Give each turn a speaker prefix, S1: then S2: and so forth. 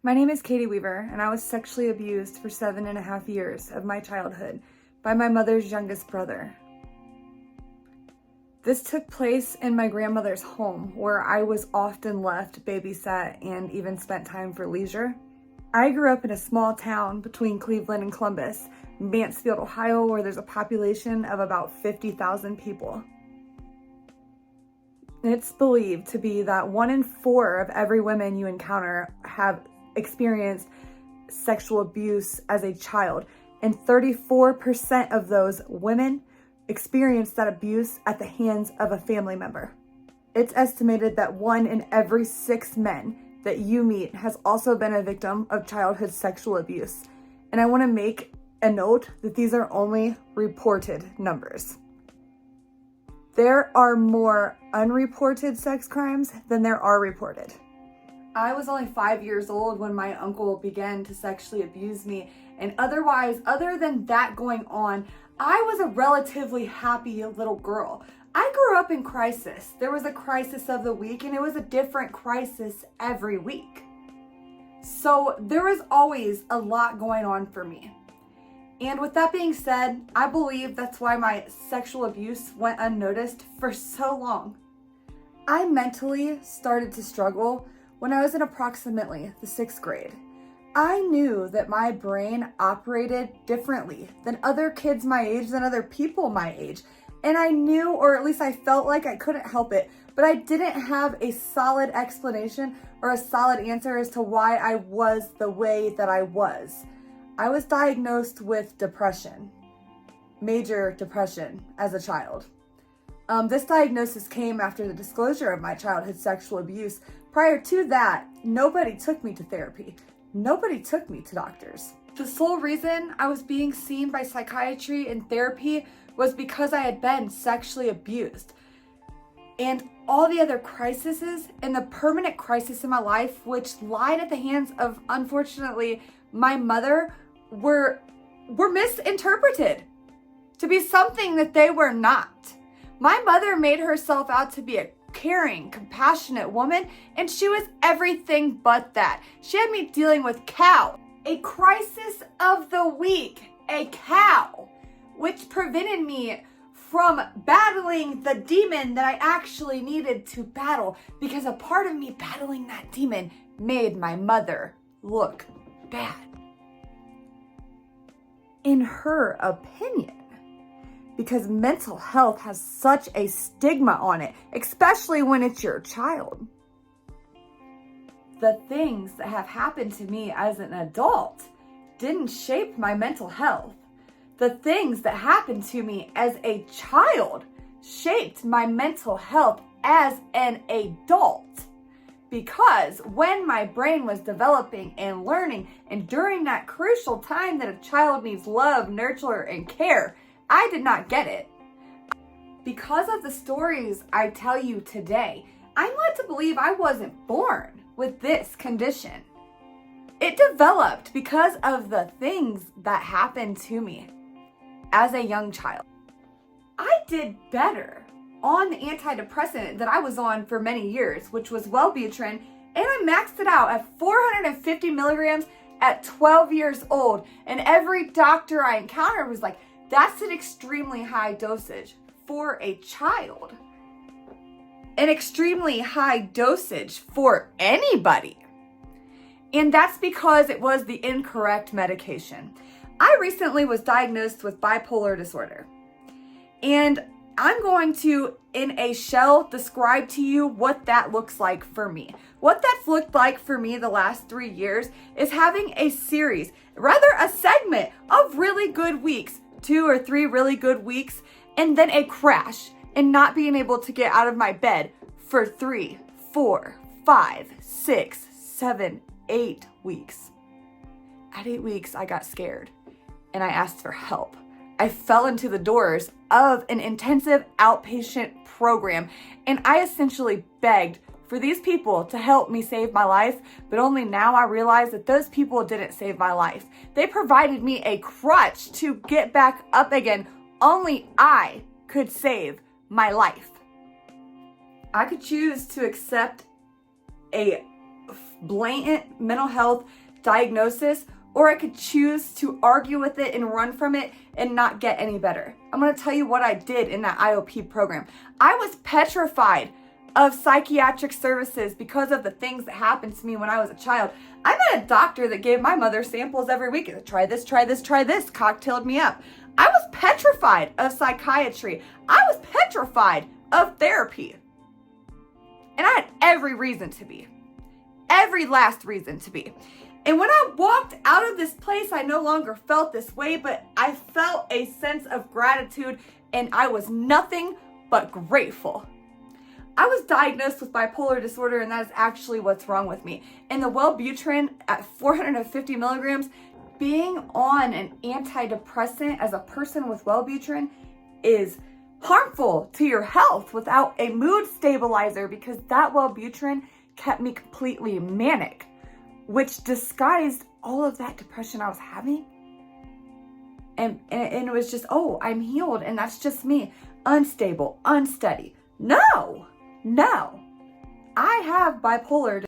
S1: My name is Katie Weaver, and I was sexually abused for 7.5 years of my childhood by my mother's youngest brother. This took place in my grandmother's home, where I was often left, babysat, and even spent time for leisure. I grew up in a small town between Cleveland and Columbus, Mansfield, Ohio, where there's a population of about 50,000 people. It's believed to be that 1 in 4 of every woman you encounter have experienced sexual abuse as a child, and 34% of those women experience that abuse at the hands of a family member. It's estimated that 1 in every 6 men that you meet has also been a victim of childhood sexual abuse. And I want to make a note that these are only reported numbers. There are more unreported sex crimes than there are reported. I was only 5 years old when my uncle began to sexually abuse me, and other than that going on, I was a relatively happy little girl. I grew up in crisis. There was a crisis of the week, and it was a different crisis every week. So there was always a lot going on for me. And with that being said, I believe that's why my sexual abuse went unnoticed for so long. I mentally started to struggle when I was in approximately the 6th grade. I knew that my brain operated differently than other kids my age, than other people my age. And I knew, or at least I felt like I couldn't help it, but I didn't have a solid explanation or a solid answer as to why I was the way that I was. I was diagnosed with depression, major depression, as a child. This diagnosis came after the disclosure of my childhood sexual abuse. Prior to that, nobody took me to therapy. Nobody took me to doctors. The sole reason I was being seen by psychiatry and therapy was because I had been sexually abused. And all the other crises and the permanent crisis in my life, which lied at the hands of, unfortunately, my mother, were misinterpreted to be something that they were not. My mother made herself out to be a caring, compassionate woman, and she was everything but that. She had me dealing with cow, a crisis of the week, a cow, which prevented me from battling the demon that I actually needed to battle, because a part of me battling that demon made my mother look bad. In her opinion, because mental health has such a stigma on it, especially when it's your child. The things that have happened to me as an adult didn't shape my mental health. The things that happened to me as a child shaped my mental health as an adult. Because when my brain was developing and learning, and during that crucial time that a child needs love, nurture, and care, I did not get it. Because of the stories I tell you today, I'm led to believe I wasn't born with this condition. It developed because of the things that happened to me as a young child. I did better on the antidepressant that I was on for many years, which was Wellbutrin, and I maxed it out at 450 milligrams at 12 years old. And every doctor I encountered was like, that's an extremely high dosage for a child. An extremely high dosage for anybody. And that's because it was the incorrect medication. I recently was diagnosed with bipolar disorder. And I'm going to, in a shell, describe to you what that looks like for me. What that's looked like for me the last 3 years is having a series, rather a segment of really good weeks, 2 or 3 really good weeks, and then a crash and not being able to get out of my bed for 3, 4, 5, 6, 7, 8 weeks. At 8 weeks, I got scared and I asked for help. I fell into the doors of an intensive outpatient program, and I essentially begged for these people to help me save my life, but only now I realize that those people didn't save my life. They provided me a crutch to get back up again. Only I could save my life. I could choose to accept a blatant mental health diagnosis, or I could choose to argue with it and run from it and not get any better. I'm gonna tell you what I did in that IOP program. I was petrified of psychiatric services because of the things that happened to me when I was a child. I met a doctor that gave my mother samples every week. Try this, try this, try this, cocktailed me up. I was petrified of psychiatry. I was petrified of therapy. And I had every reason to be. Every last reason to be. And when I walked out of this place, I no longer felt this way, but I felt a sense of gratitude, and I was nothing but grateful. I was diagnosed with bipolar disorder, and that is actually what's wrong with me. And the Wellbutrin at 450 milligrams, being on an antidepressant as a person with Wellbutrin is harmful to your health without a mood stabilizer, because that Wellbutrin kept me completely manic, which disguised all of that depression I was having. And it was just, oh, I'm healed, and that's just me. Unstable, unsteady. No, I have bipolar